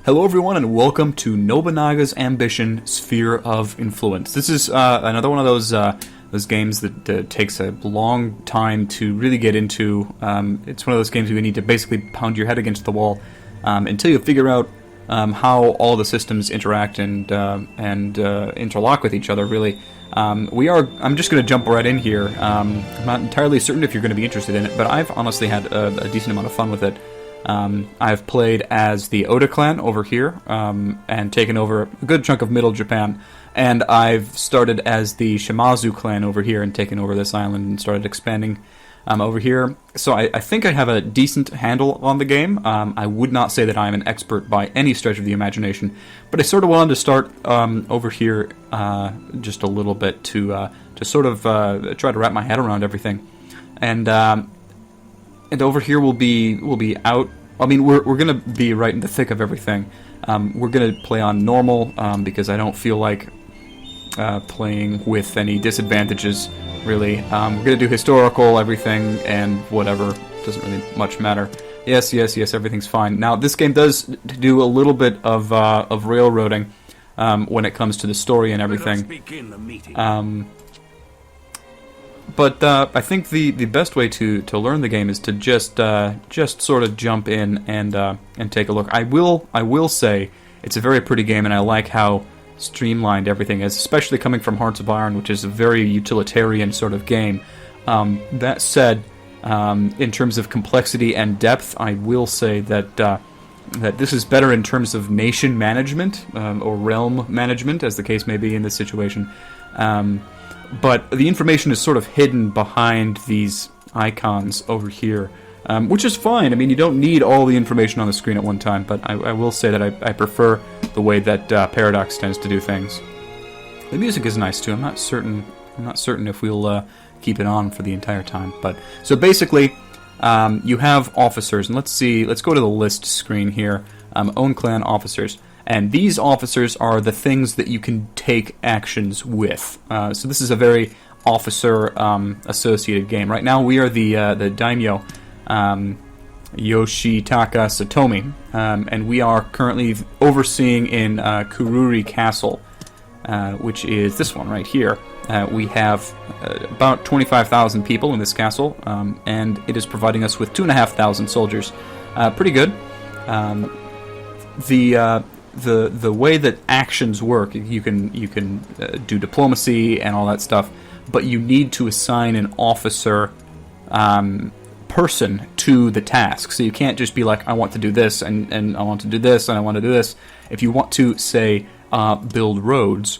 Hello everyone and welcome to Nobunaga's Ambition Sphere of Influence. This is another one of those games that takes a long time to really get into. It's one of those games where you need to basically pound your head against the wall until you figure out how all the systems interact and interlock with each other, really. I'm just going to jump right in here. I'm not entirely certain if you're going to be interested in it, but I've honestly had a decent amount of fun with it. I've played as the Oda clan over here, and taken over a good chunk of Middle Japan, and I've started as the Shimazu clan over here and taken over this island and started expanding over here. So I think I have a decent handle on the game. I would not say that I'm an expert by any stretch of the imagination, but I sort of wanted to start over here just a little bit to sort of try to wrap my head around everything. And over here we'll be out. I mean, we're gonna be right in the thick of everything. We're gonna play on normal because I don't feel like playing with any disadvantages. Really, we're gonna do historical everything and whatever. Doesn't really much matter. Yes, everything's fine. Now this game does do a little bit of railroading when it comes to the story and everything. But I think the best way to learn the game is to just sort of jump in and take a look. I will say it's a very pretty game, and I like how streamlined everything is, especially coming from Hearts of Iron, which is a very utilitarian sort of game. That said, in terms of complexity and depth, I will say that this is better in terms of nation management or realm management, as the case may be in this situation. But the information is sort of hidden behind these icons over here, which is fine. I mean, you don't need all the information on the screen at one time, but I will say that I prefer the way that Paradox tends to do things. The music is nice too. I'm not certain if we'll keep it on for the entire time. But so basically, you have officers, and let's go to the list screen here. Own clan officers. And these officers are the things that you can take actions with. So this is a very officer-associated game. Right now we are the daimyo, Yoshitaka Satomi, and we are currently overseeing in Kururi Castle, which is this one right here. We have about 25,000 people in this castle, and it is providing us with 2,500 soldiers. Pretty good. The way that actions work, you can do diplomacy and all that stuff, but you need to assign an officer person to the task. So you can't just be like, I want to do this, and I want to do this, and I want to do this. If you want to, say, build roads,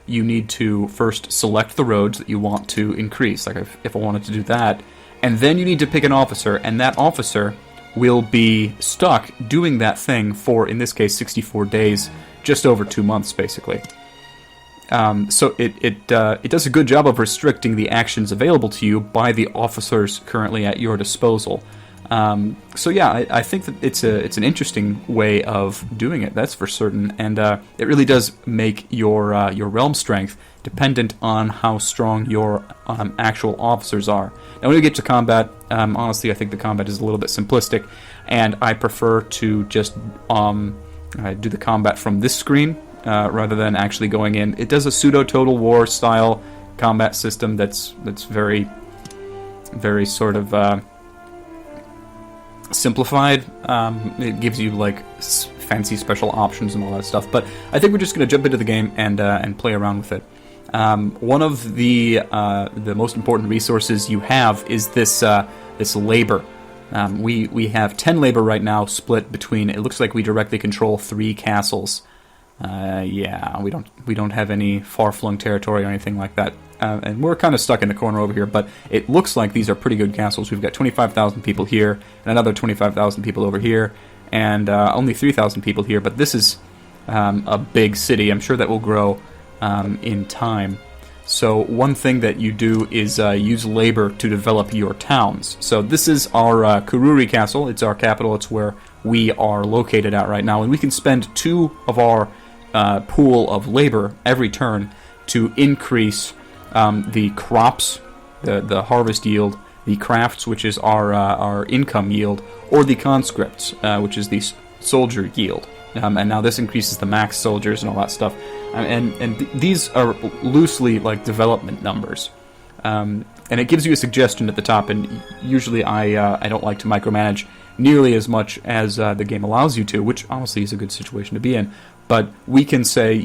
you need to first select the roads that you want to increase. Like if I wanted to do that, and then you need to pick an officer, and that officer will be stuck doing that thing for, in this case, 64 days, just over 2 months, basically. So it does a good job of restricting the actions available to you by the officers currently at your disposal. So yeah, I think that it's an interesting way of doing it. That's for certain, and it really does make your realm strength dependent on how strong your actual officers are. Now, when we get to combat, honestly, I think the combat is a little bit simplistic, and I prefer to just do the combat from this screen rather than actually going in. It does a pseudo Total War style combat system that's very, very sort of simplified. It gives you like fancy special options and all that stuff. But I think we're just going to jump into the game and play around with it. One of the most important resources you have is this labor. We have 10 labor right now, split between. It looks like we directly control 3 castles. Yeah, we don't have any far-flung territory or anything like that, and we're kind of stuck in the corner over here. But it looks like these are pretty good castles. We've got 25,000 people here, and another 25,000 people over here, and only 3,000 people here. But this is a big city. I'm sure that will grow in time. So one thing that you do is use labor to develop your towns. So this is our Kururi Castle. It's our capital. It's where we are located at right now, and we can spend 2 of our pool of labor every turn to increase the crops, the harvest yield, the crafts, which is our income yield, or the conscripts, which is the soldier yield. and now this increases the max soldiers and all that stuff. These are loosely like development numbers. And it gives you a suggestion at the top, and usually I don't like to micromanage nearly as much as the game allows you to, which honestly is a good situation to be in. But we can say,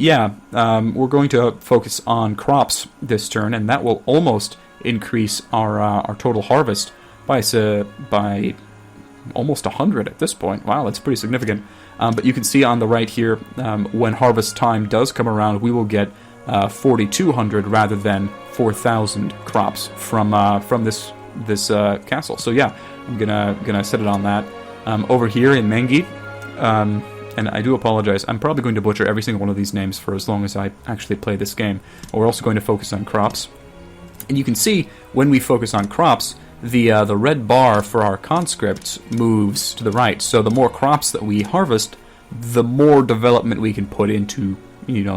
we're going to focus on crops this turn, and that will almost increase our total harvest by almost 100 at this point. Wow, that's pretty significant. But you can see on the right here, when harvest time does come around, we will get 4,200 rather than 4,000 crops from this castle. So yeah, I'm gonna set it on that. Over here in Mengi, and I do apologize, I'm probably going to butcher every single one of these names for as long as I actually play this game. We're also going to focus on crops. And you can see, when we focus on crops, the red bar for our conscripts moves to the right. So the more crops that we harvest, the more development we can put into,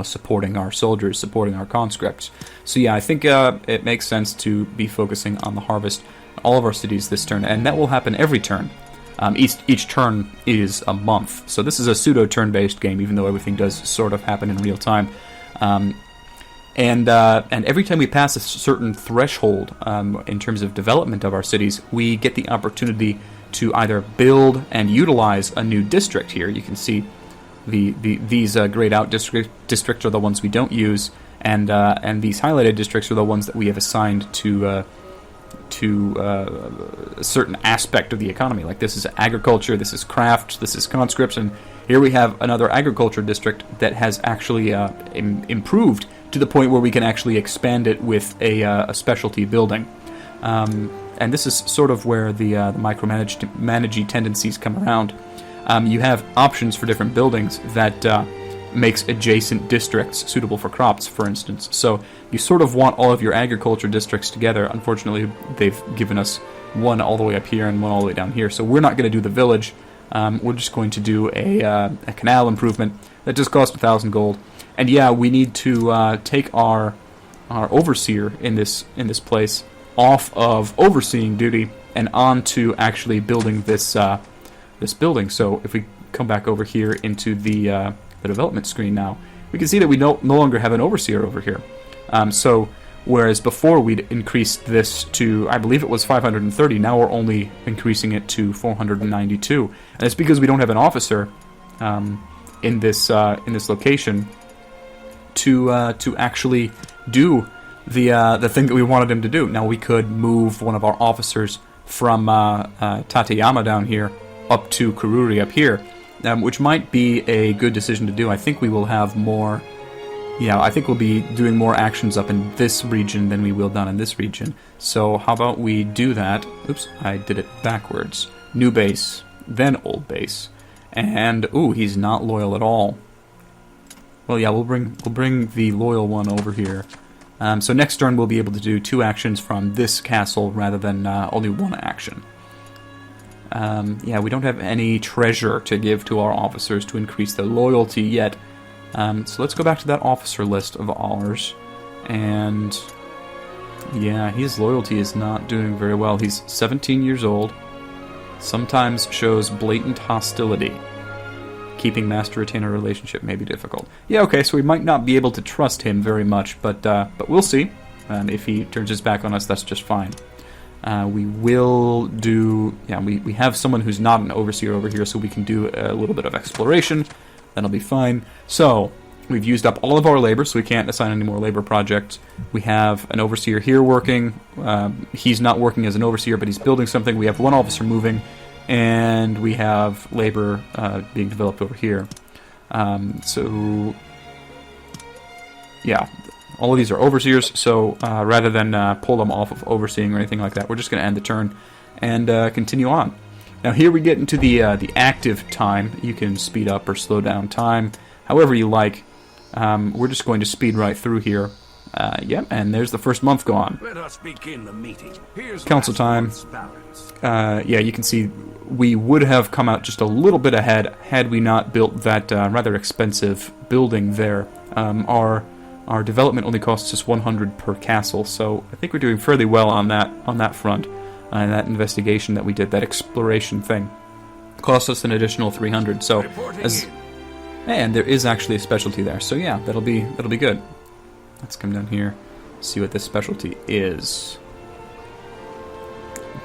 supporting our soldiers, supporting our conscripts. So yeah, I think it makes sense to be focusing on the harvest in all of our cities this turn, and that will happen every turn. Each turn is a month, so this is a pseudo turn-based game, even though everything does sort of happen in real time. And every time we pass a certain threshold in terms of development of our cities, we get the opportunity to either build and utilize a new district here. You can see these grayed out districts are the ones we don't use, and these highlighted districts are the ones that we have assigned to a certain aspect of the economy. Like this is agriculture, this is craft, this is conscripts, and here we have another agriculture district that has actually improved to the point where we can actually expand it with a specialty building. And this is sort of where the micromanagey tendencies come around. You have options for different buildings that makes adjacent districts suitable for crops, for instance. So you sort of want all of your agriculture districts together. Unfortunately, they've given us one all the way up here and one all the way down here. So we're not going to do the village. We're just going to do a canal improvement that just cost 1,000 gold. And yeah, we need to take our overseer in this place off of overseeing duty and on to actually building this building. So if we come back over here into the development screen now, we can see that we no longer have an overseer over here. So whereas before we'd increased this to, I believe it was 530, now we're only increasing it to 492, and it's because we don't have an officer in this location to actually do the thing that we wanted him to do. Now we could move one of our officers from Tateyama down here up to Kururi up here, which might be a good decision to do. I think we will have more. Yeah, I think we'll be doing more actions up in this region than we will down in this region. So how about we do that? Oops, I did it backwards. New base, then old base, and ooh, he's not loyal at all. Well, yeah, we'll bring the loyal one over here. So next turn we'll be able to do 2 actions from this castle rather than only 1 action. Yeah, we don't have any treasure to give to our officers to increase their loyalty yet. So let's go back to that officer list of ours. And yeah, his loyalty is not doing very well. He's 17 years old. Sometimes shows blatant hostility. Keeping master-retainer relationship may be difficult. Yeah, okay, so we might not be able to trust him very much, but we'll see. If he turns his back on us, that's just fine. We will do... Yeah, we have someone who's not an overseer over here, so we can do a little bit of exploration. That'll be fine. So, we've used up all of our labor, so we can't assign any more labor projects. We have an overseer here working. He's not working as an overseer, but he's building something. We have 1 officer moving, and we have labor being developed over here. So, yeah, all of these are overseers, so rather than pull them off of overseeing or anything like that, we're just going to end the turn and continue on. Now here we get into the active time. You can speed up or slow down time, however you like. We're just going to speed right through here. Yep, and there's the first month gone. Let us begin the meeting. Here's Council time. Yeah, you can see we would have come out just a little bit ahead had we not built that rather expensive building there. Our development only costs us 100 per castle, so I think we're doing fairly well on that front. And that investigation that we did, that exploration thing, cost us an additional 300. So, And there is actually a specialty there, so yeah, that'll be good. Let's come down here, see what this specialty is.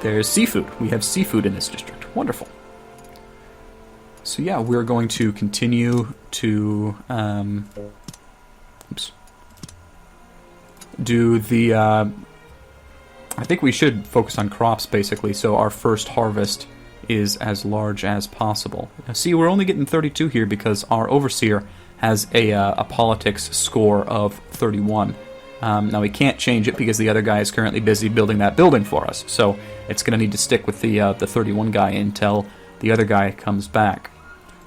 There's seafood. We have seafood in this district. Wonderful. So yeah, we're going to continue to do the... I think we should focus on crops, basically, so our first harvest is as large as possible. Now, see, we're only getting 32 here because our overseer has a politics score of 31. Now, we can't change it because the other guy is currently busy building that building for us, so it's going to need to stick with the 31 guy until the other guy comes back.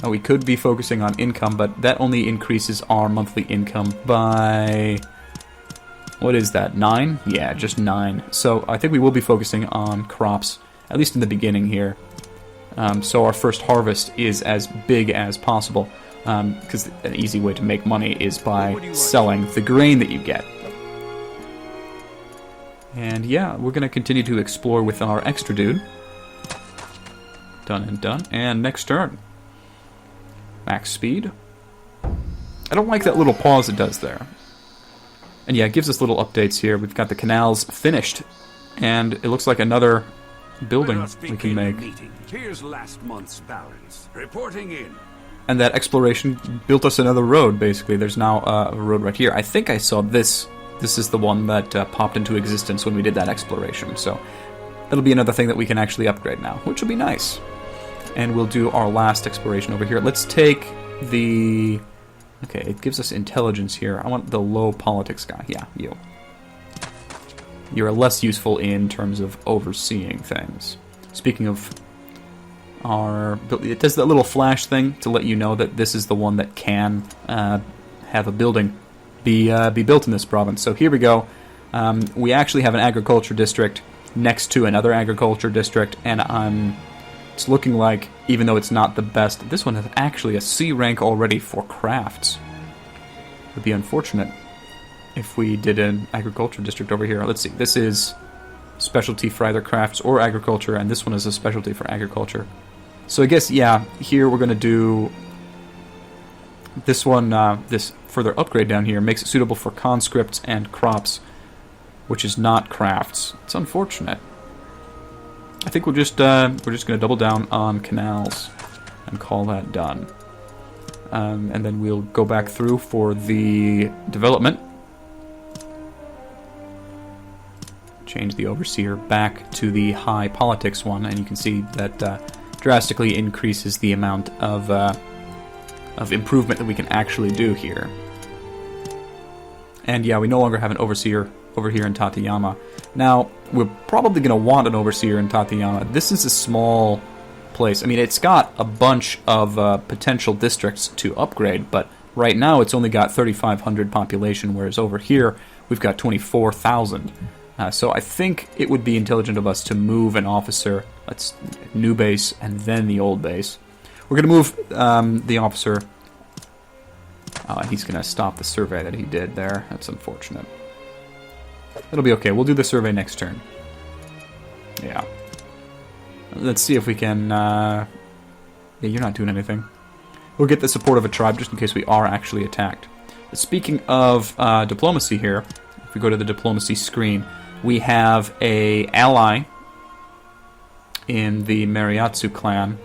Now, we could be focusing on income, but that only increases our monthly income by... What is that, 9? Yeah, just 9. So I think we will be focusing on crops, at least in the beginning here. So our first harvest is as big as possible, because an easy way to make money is by selling the grain that you get. And yeah, we're going to continue to explore with our extra dude. Done and done. And next turn. Max speed. I don't like that little pause it does there. And yeah, it gives us little updates here. We've got the canals finished, and it looks like another building we can make. Here's last month's balance. Reporting in. And that exploration built us another road, basically. There's now a road right here. I think I saw this. This is the one that popped into existence when we did that exploration. So that'll be another thing that we can actually upgrade now, which will be nice. And we'll do our last exploration over here. Let's take the... Okay, it gives us intelligence here. I want the low politics guy. Yeah, you. You're less useful in terms of overseeing things. Speaking of our... It does that little flash thing to let you know that this is the one that can have a building be built in this province. So here we go. We actually have an agriculture district next to another agriculture district, and it's looking like, even though it's not the best, this one has actually a C rank already for crafts. It would be unfortunate if we did an agriculture district over here. Let's see, this is specialty for either crafts or agriculture, and this one is a specialty for agriculture. So I guess, yeah, here we're going to do this one, this further upgrade down here makes it suitable for conscripts and crops, which is not crafts. It's unfortunate. I think we're just going to double down on canals and call that done. And then we'll go back through for the development. Change the overseer back to the high politics one, and you can see that drastically increases the amount of improvement that we can actually do here. And yeah, we no longer have an overseer over here in Tateyama. Now, we're probably going to want an overseer in Tateyama. This is a small place. I mean, it's got a bunch of potential districts to upgrade, but right now it's only got 3,500 population, whereas over here we've got 24,000. So I think it would be intelligent of us to move an officer. Let's new base and then the old base. We're going to move the officer. He's going to stop the survey that he did there. That's unfortunate. It'll be okay. We'll do the survey next turn. Yeah. Let's see if we can... Yeah, you're not doing anything. We'll get the support of a tribe just in case we are actually attacked. Speaking of diplomacy here, if we go to the diplomacy screen, we have a ally in the Mariatsu clan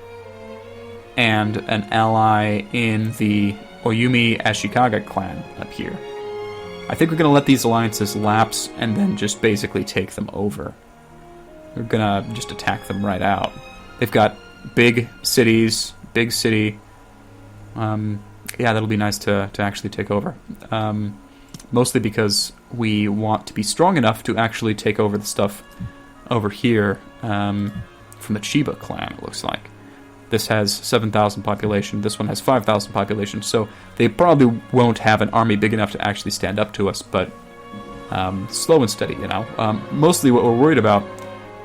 and an ally in the Oyumi Ashikaga clan up here. I think we're going to let these alliances lapse and then just basically take them over. We're going to just attack them right out. They've got big cities, big city. Yeah, that'll be nice to actually take over. Mostly because we want to be strong enough to actually take over the stuff over here from the Chiba clan, it looks like. This has 7,000 population, this one has 5,000 population, so they probably won't have an army big enough to actually stand up to us, but slow and steady, you know. Mostly what we're worried about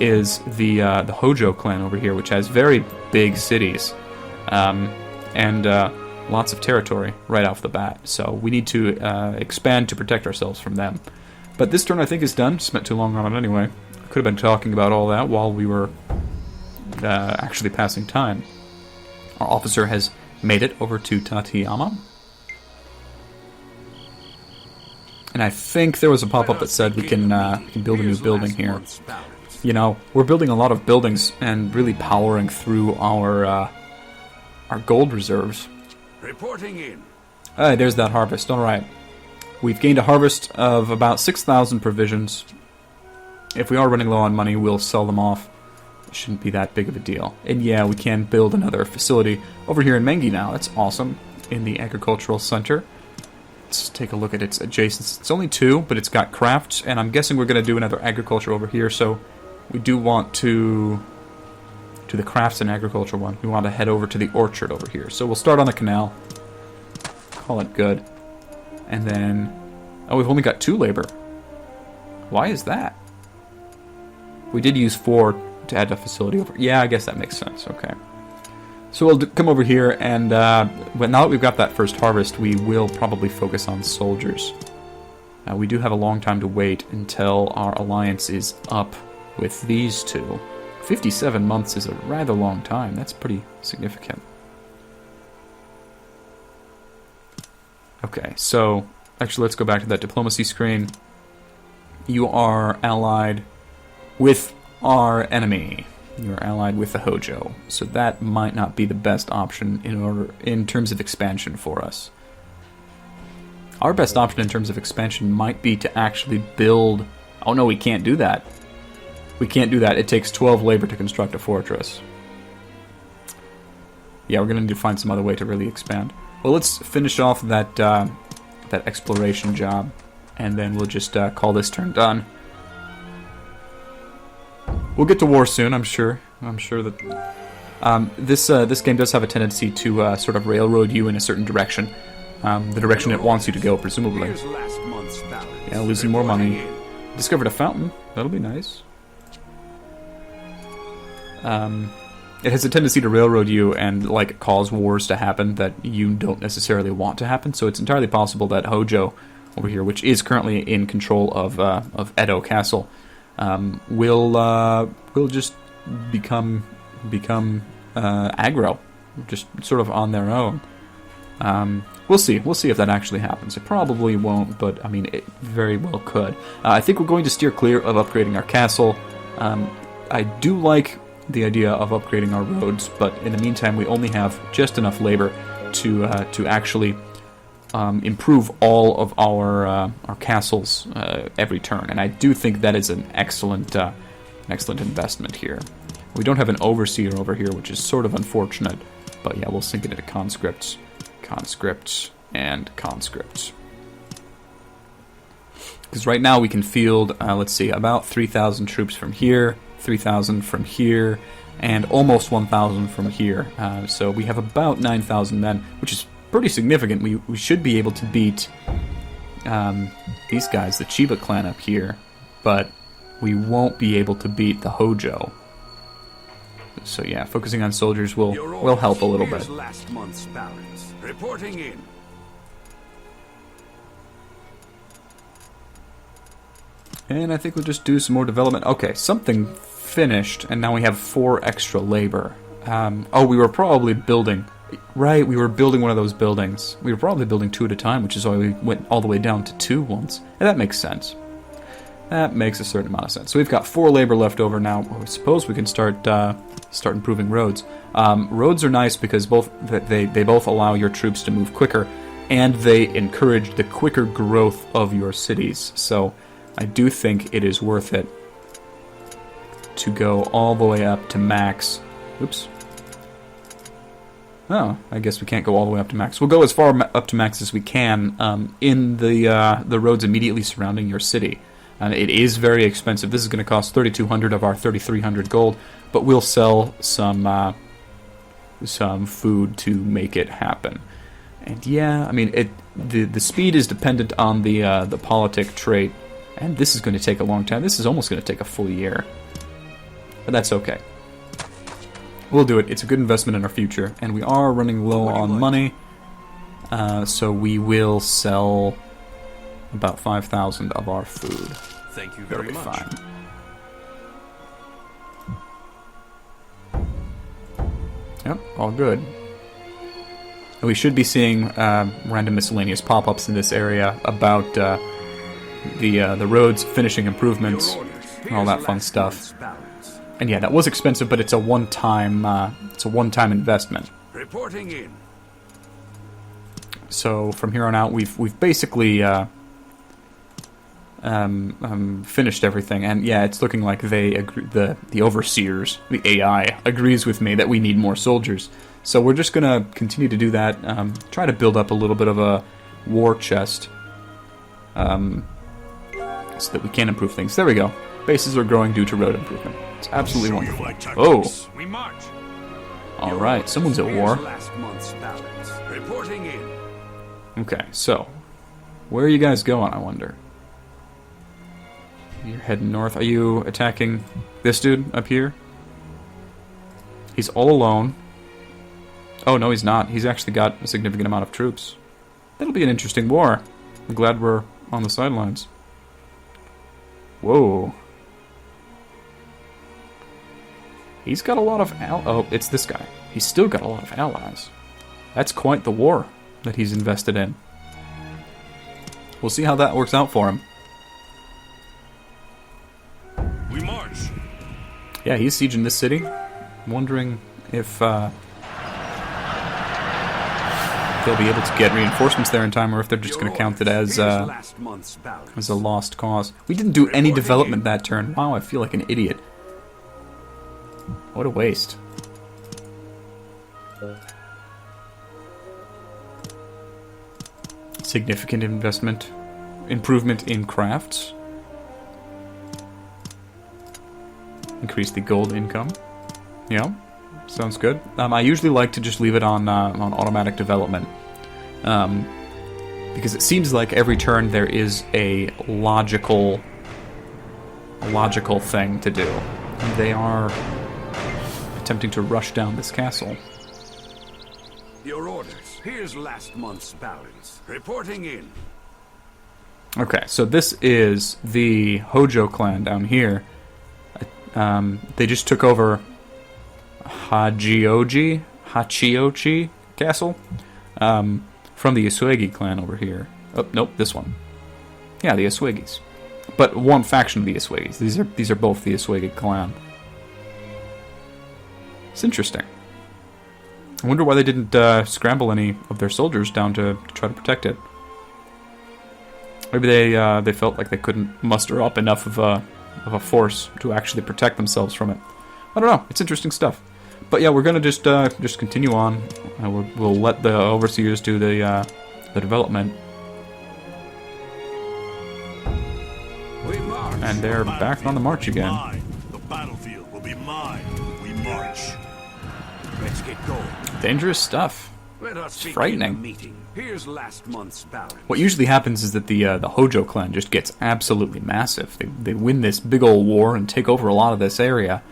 is the Hojo clan over here, which has very big cities and lots of territory right off the bat, so we need to expand to protect ourselves from them. But this turn I think is done. Spent too long on it anyway. Could have been talking about all that while we were actually passing time. Our officer has made it over to Tateyama. And I think there was a pop-up that said we can build a new building here. You know, we're building a lot of buildings and really powering through our gold reserves. Reporting in. There's that harvest. All right. We've gained a harvest of about 6,000 provisions. If we are running low on money, we'll sell them off. It shouldn't be that big of a deal. And yeah, we can build another facility over here in Mengi now. That's awesome. In the agricultural center. Let's take a look at its adjacents. It's only 2, but it's got crafts, and I'm guessing we're going to do another agriculture over here, so we do want to the crafts and agriculture one. We want to head over to the orchard over here. So we'll start on the canal. Call it good. And then... oh, we've only got 2 labor. Why is that? We did use 4 to add a facility over... yeah, I guess that makes sense. Okay. So we'll come over here, and but now that we've got that first harvest, we will probably focus on soldiers. We do have a long time to wait until our alliance is up with these 2. 57 months is a rather long time. That's pretty significant. Okay, so actually let's go back to that diplomacy screen. You are allied with our enemy. You are allied with the Hojo, so that might not be the best option in terms of expansion for us. Our best option in terms of expansion might be to actually build... oh no, we can't do that. We can't do that. It takes 12 labor to construct a fortress. Yeah, we're going to need to find some other way to really expand. Well, let's finish off that that exploration job, and then we'll just call this turn done. We'll get to war soon, I'm sure. I'm sure that this game does have a tendency to sort of railroad you in a certain direction, the direction it wants you to go, presumably. Yeah, losing more money. Discovered a fountain. That'll be nice. It has a tendency to railroad you and like cause wars to happen that you don't necessarily want to happen. So it's entirely possible that Hojo over here, which is currently in control of Edo Castle, will just become aggro, just sort of on their own. We'll see. We'll see if that actually happens. It probably won't, but I mean, it very well could. I think we're going to steer clear of upgrading our castle. I do like the idea of upgrading our roads, but in the meantime, we only have just enough labor to actually improve all of our castles every turn, and I do think that is an excellent investment here. We don't have an overseer over here, which is sort of unfortunate, but yeah, we'll sink it into conscripts, and conscripts. Because right now we can field, let's see, about 3,000 troops from here, 3,000 from here, and almost 1,000 from here. So we have about 9,000 men, which is pretty significant. We should be able to beat these guys, the Chiba clan up here, but we won't be able to beat the Hojo. So yeah, focusing on soldiers will help a little bit. Last month's balance. Reporting in. And I think we'll just do some more development. Okay, something finished, and now we have 4 extra labor. Oh, we were probably building... right, we were building one of those buildings. We were probably building 2 at a time, which is why we went all the way down to 2 once. And that makes sense. That makes a certain amount of sense. So we've got 4 labor left over now. Well, I suppose we can start improving roads. Roads are nice because they both allow your troops to move quicker, and they encourage the quicker growth of your cities. So I do think it is worth it to go all the way up to max. Oops. Oh, I guess we can't go all the way up to max. We'll go as far up to max as we can in the roads immediately surrounding your city. And it is very expensive. This is going to cost 3,200 of our 3,300 gold, but we'll sell some food to make it happen. And yeah, I mean, the speed is dependent on the politic trait, and this is going to take a long time. This is almost going to take a full year, but that's okay. We'll do it. It's a good investment in our future, and we are running low on money, so we will sell about 5,000 of our food. Thank you very much. Fine. Yep, all good. we should be seeing random miscellaneous pop-ups in this area about the roads, finishing improvements, and all that fun stuff. And yeah, that was expensive, but it's a one-time investment. Reporting in. So from here on out, we've basically finished everything, and yeah, it's looking like the overseers, the AI, agrees with me that we need more soldiers. So we're just gonna continue to do that. Try to build up a little bit of a war chest, so that we can improve things. There we go. Bases are growing due to road improvement. It's absolutely wonderful. Oh, We march. all right. Someone's at war. Last month's balance. Reporting in. Okay, so where are you guys going? I wonder. You're heading north. Are you attacking this dude up here? He's all alone. Oh, no, he's not. He's actually got a significant amount of troops. That'll be an interesting war. I'm glad we're on the sidelines. Whoa. He's got a lot of oh, it's this guy. He's still got a lot of allies. That's quite the war that he's invested in. We'll see how that works out for him. We march. Yeah, he's sieging this city. I'm wondering if they'll be able to get reinforcements there in time, or if they're just going to count it as a lost cause. We didn't do any development that turn. Wow, I feel like an idiot. What a waste. Significant improvement in crafts. Increase the gold income. Yeah, sounds good. I usually like to just leave it on automatic development, because it seems like every turn there is a logical thing to do. And they are attempting to rush down this castle. Your orders. Here's last month's balance. Reporting in. Okay, so this is the Hojo clan down here. They just took over Hachioji Castle from the Isuegi clan over here. Oh, nope, this one. Yeah, the Isuegis. But one faction of the Isuegis. These are both the Isuegi clan. It's interesting. I wonder why they didn't scramble any of their soldiers down to try to protect it. Maybe they felt like they couldn't muster up enough of a force to actually protect themselves from it. I don't know. It's interesting stuff. But yeah, we're gonna just continue on. We'll let the overseers do the development. And they're back on the march again. The battlefield will be mine. We march. Let's get going. Dangerous stuff. Let us It's frightening. meeting. Here's last month's balance. What usually happens is that the Hojo clan just gets absolutely massive. They win this big old war and take over a lot of this area.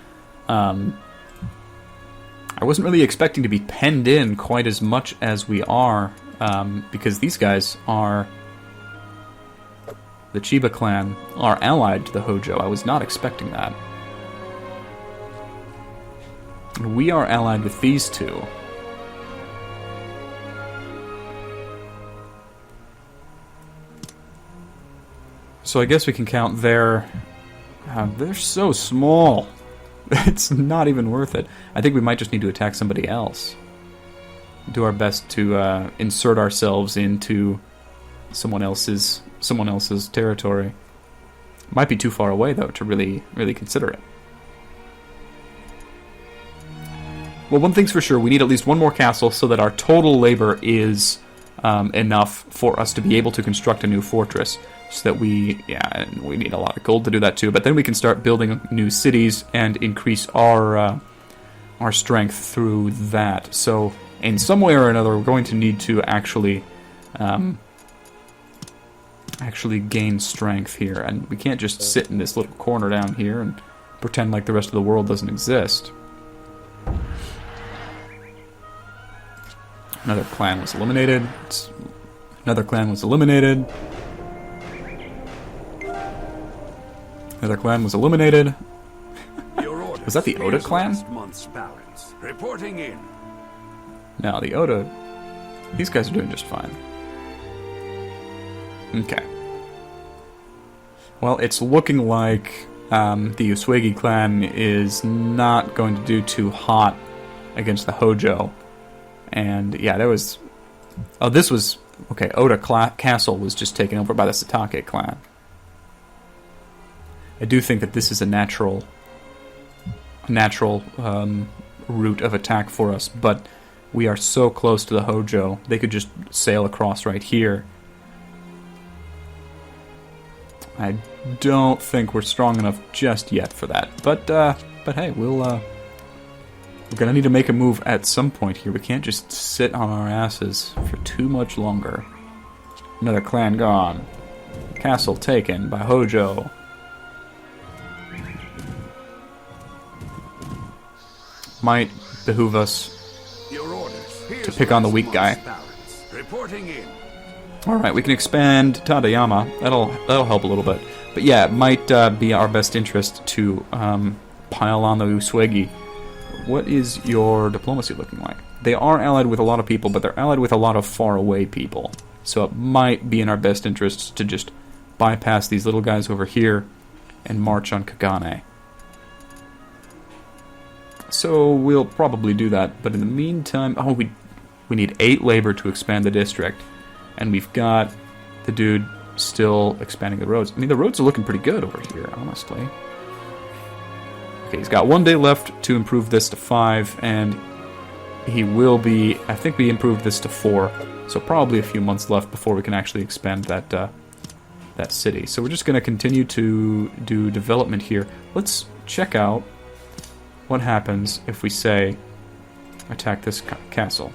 I wasn't really expecting to be penned in quite as much as we are, because these guys are... The Chiba clan are allied to the Hojo. I was not expecting that. We are allied with these two. So I guess we can count their... they're so small. It's not even worth it. I think we might just need to attack somebody else. Do our best to insert ourselves into someone else's territory. Might be too far away though to really consider it. Well, one thing's for sure, we need at least one more castle so that our total labor is enough for us to be able to construct a new fortress. So that we need a lot of gold to do that too. But then we can start building new cities and increase our strength through that. So in some way or another, we're going to need to actually gain strength here, and we can't just sit in this little corner down here and pretend like the rest of the world doesn't exist. Another clan was eliminated. Another clan was eliminated. Another clan was eliminated. Was that the Oda clan? Last month's balance. Reporting in. No, the Oda These guys are doing just fine. Okay. Well, it's looking like the Uswegi clan is not going to do too hot against the Hojo. And, yeah, there was... Oh, this was... Okay, Oda Castle was just taken over by the Satake clan. I do think that this is a natural route of attack for us, but we are so close to the Hojo, they could just sail across right here. I don't think we're strong enough just yet for that, but hey, we're gonna need to make a move at some point here. We can't just sit on our asses for too much longer. Another clan gone. Castle taken by Hojo. Might behoove us to pick on the weak guy. Alright, we can expand Tadayama. That'll help a little bit. But yeah, it might be our best interest to pile on the Uswegi. What is your diplomacy looking like? They are allied with a lot of people, but they're allied with a lot of far-away people. So it might be in our best interest to just bypass these little guys over here and march on Kagane. So we'll probably do that, but in the meantime... Oh, we need 8 labor to expand the district. And we've got the dude still expanding the roads. I mean, the roads are looking pretty good over here, honestly. Okay, he's got 1 day left to improve this to 5, and he will be... I think we improved this to 4, so probably a few months left before we can actually expand that city. So we're just going to continue to do development here. Let's check out what happens if we say attack this castle.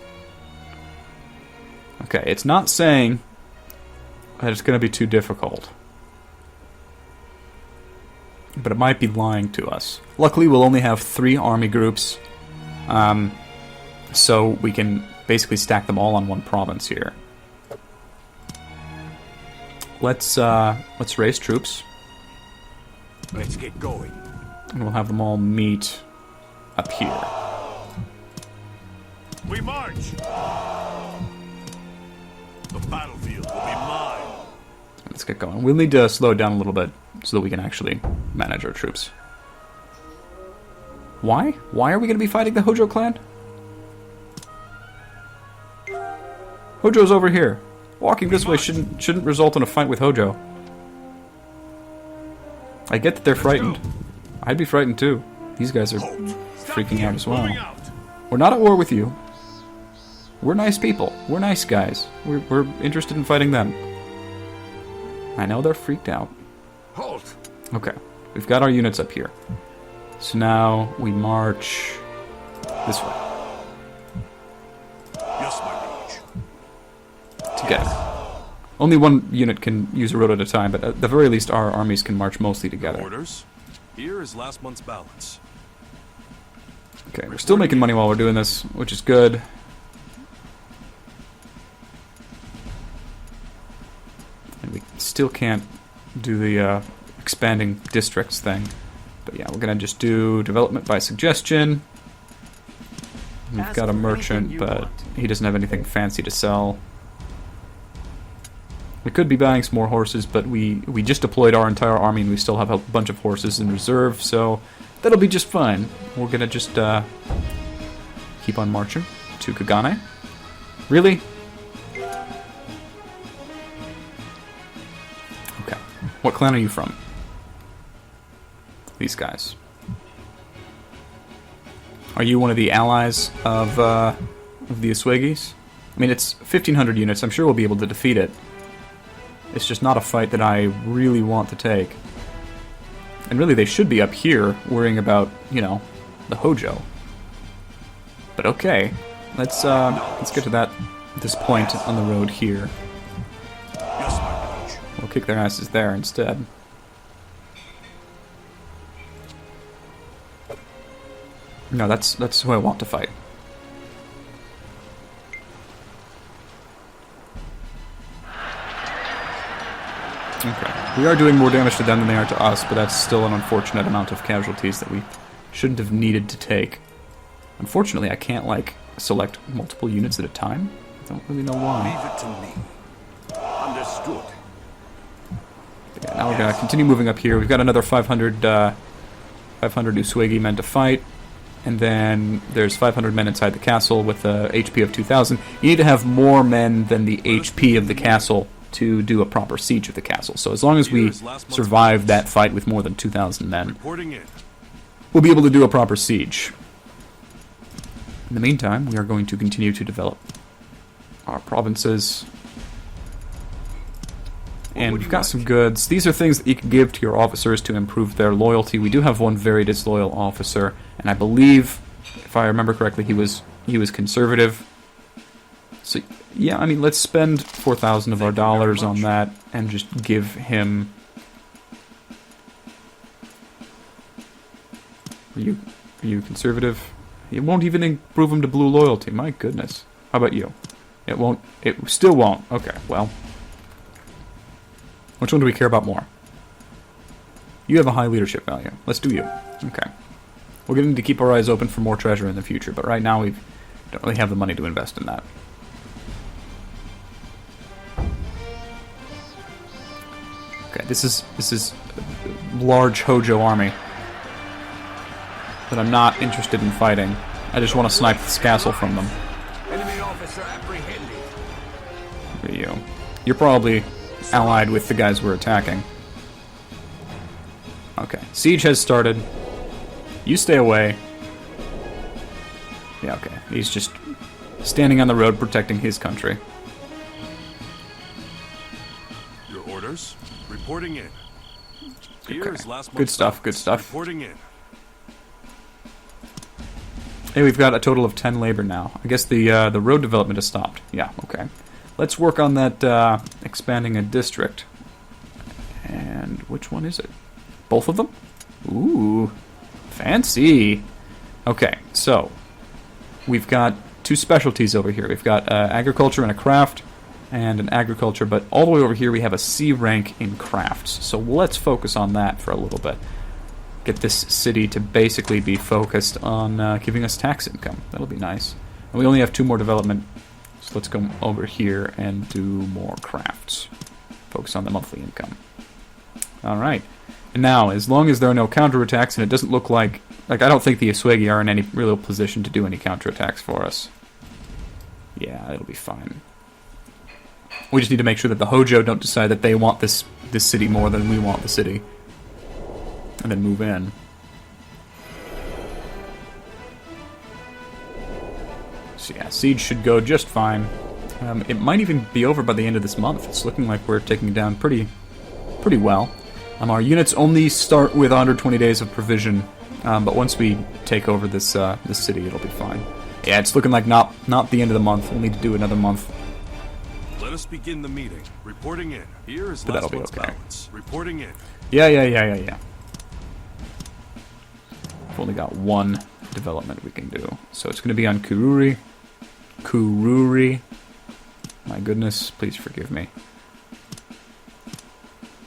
Okay, it's not saying that it's going to be too difficult. But it might be lying to us. Luckily, we'll only have 3 army groups, so we can basically stack them all on one province here. Let's raise troops. Let's get going. And we'll have them all meet up here. We march! The battlefield will be mine. Let's get going. We'll need to slow it down a little bit so that we can actually manage our troops. Why? Why are we going to be fighting the Hojo clan? Hojo's over here. Walking this way shouldn't result in a fight with Hojo. I get that they're frightened. I'd be frightened too. These guys are freaking out as well. We're not at war with you. We're nice people. We're nice guys. We're interested in fighting them. I know they're freaked out. Halt! Okay, we've got our units up here. So now we march this way. Yes, my liege. Together. Only one unit can use a road at a time, but at the very least our armies can march mostly together. Orders. Here is last month's balance. Okay, we're still making money while we're doing this, which is good. And we still can't do the expanding districts thing. But yeah, we're going to just do development by suggestion. We've got a merchant, but he doesn't have anything fancy to sell. We could be buying some more horses, but we just deployed our entire army and we still have a bunch of horses in reserve, so that'll be just fine. We're going to just keep on marching to Kagane. Really? Okay. What clan are you from? These guys. Are you one of the allies of the Uswegis? I mean, it's 1,500 units. I'm sure we'll be able to defeat it. It's just not a fight that I really want to take. And really, they should be up here worrying about, you know, the Hojo. But okay, let's get to this point on the road here. Yes, my liege. We'll kick their asses there instead. No, that's who I want to fight. Okay. We are doing more damage to them than they are to us, but that's still an unfortunate amount of casualties that we shouldn't have needed to take. Unfortunately, I can't, like, select multiple units at a time. Don't really know why. Leave it to me. Understood. Yeah, now we're going to continue moving up here. We've got another 500 Uswegi men to fight. And then there's 500 men inside the castle with a HP of 2,000. You need to have more men than the HP of the castle to do a proper siege of the castle. So as long as we survive that fight with more than 2,000 men, we'll be able to do a proper siege. In the meantime, we are going to continue to develop our provinces. And we've got some goods. These are things that you can give to your officers to improve their loyalty. We do have one very disloyal officer, and I believe, if I remember correctly, he was conservative. So yeah, I mean, let's spend 4,000 of our dollars on that and just give him. Are you conservative? It won't even improve him to blue loyalty. My goodness. How about you? It won't. It still won't. Okay, well. Which one do we care about more? You have a high leadership value. Let's do you. Okay. We're going to keep our eyes open for more treasure in the future, but right now we don't really have the money to invest in that. Okay, this is a large Hojo army that I'm not interested in fighting. I just want to snipe this castle from them. Enemy officer apprehended. Look at you. You're probably allied with the guys we're attacking. Okay, siege has started. You stay away. Yeah, okay. He's just standing on the road protecting his country. Your orders? Reporting in. Here's last Good stuff, good stuff. Reporting in. Hey, we've got a total of 10 labor now. I guess the road development has stopped. Yeah, okay. Let's work on that expanding a district. And which one is it? Both of them? Ooh, fancy. Okay, so we've got two specialties over here. We've got agriculture and a craft, and an agriculture, but all the way over here we have a C rank in crafts. So let's focus on that for a little bit. Get this city to basically be focused on giving us tax income. That'll be nice. And we only have 2 more development, so let's go over here and do more crafts. Focus on the monthly income. Alright. And now, as long as there are no counterattacks, and it doesn't look like I don't think the Asuegi are in any real position to do any counterattacks for us. Yeah, it'll be fine. We just need to make sure that the Hojo don't decide that they want this city more than we want the city. And then move in. So yeah, siege should go just fine. It might even be over by the end of this month. It's looking like we're taking it down pretty well. Our units only start with 120 days of provision, but once we take over this city, it'll be fine. Yeah, it's looking like not the end of the month. We'll need to do another month. Let us begin the meeting. Reporting in. Here is But last that'll be month's okay. balance. Reporting in. Yeah. We've only got 1 development we can do. So it's going to be on Kururi. My goodness, please forgive me.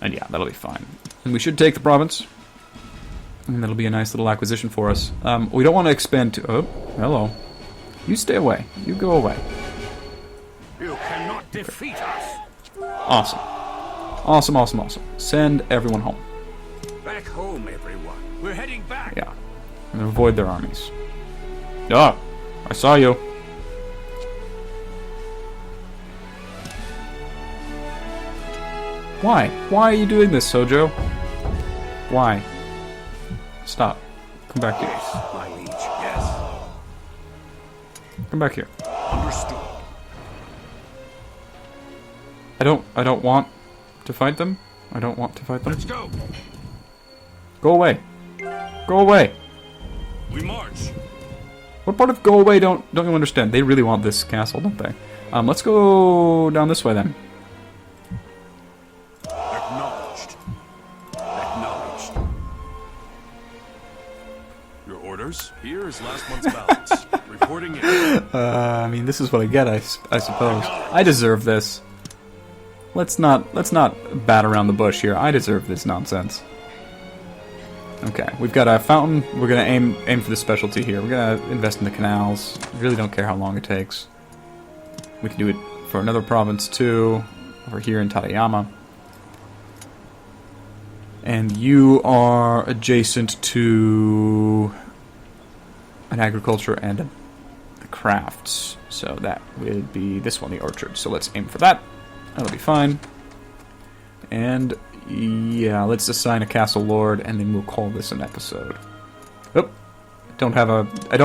And yeah, that'll be fine. And we should take the province. And that'll be a nice little acquisition for us. We don't want to expand to... Oh, hello. You stay away. You go away. You cannot defeat us. Awesome. Awesome. Send everyone home. Back home, everyone. We're heading back. Yeah. And avoid their armies. Ah! I saw you. Why? Why are you doing this, Sojo? Why? Stop. Come back here. Yes, my liege. Yes. Come back here. Understood. I don't want to fight them. I don't want to fight them. Let's go. Go away. Go away. We march. What part of go away don't you understand? They really want this castle, don't they? Let's go down this way then. Acknowledged. Acknowledged. Your orders? Here is last month's balance. Reporting in. I mean, this is what I get, I suppose. I deserve this. Let's not bat around the bush here. I deserve this nonsense. Okay, we've got a fountain. We're gonna aim for the specialty here. We're gonna invest in the canals. Really don't care how long it takes. We can do it for another province too, over here in Tateyama. And you are adjacent to an agriculture and the crafts. So that would be this one, the orchard. So let's aim for that. That'll be fine. And yeah, let's assign a castle lord, and then we'll call this an episode. Oh, I don't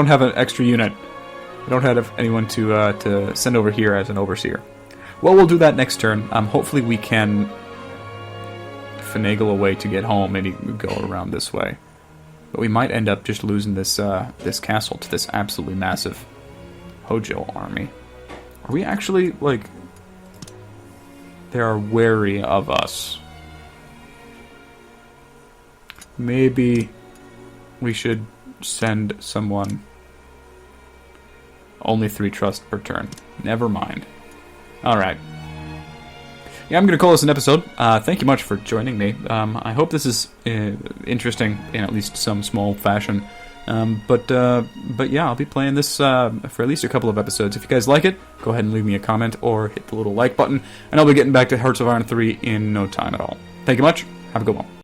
have an extra unit. I don't have anyone to send over here as an overseer. Well, we'll do that next turn. Hopefully we can finagle a way to get home, maybe go around this way. But we might end up just losing this this castle to this absolutely massive Hojo army. Are we actually, like... They are wary of us. Maybe we should send someone. Only 3 trust per turn. Never mind. Alright. Yeah, I'm going to call this an episode. Thank you much for joining me. I hope this is interesting in at least some small fashion. But yeah, I'll be playing this for at least a couple of episodes. If you guys like it, go ahead and leave me a comment or hit the little like button. And I'll be getting back to Hearts of Iron 3 in no time at all. Thank you much. Have a good one.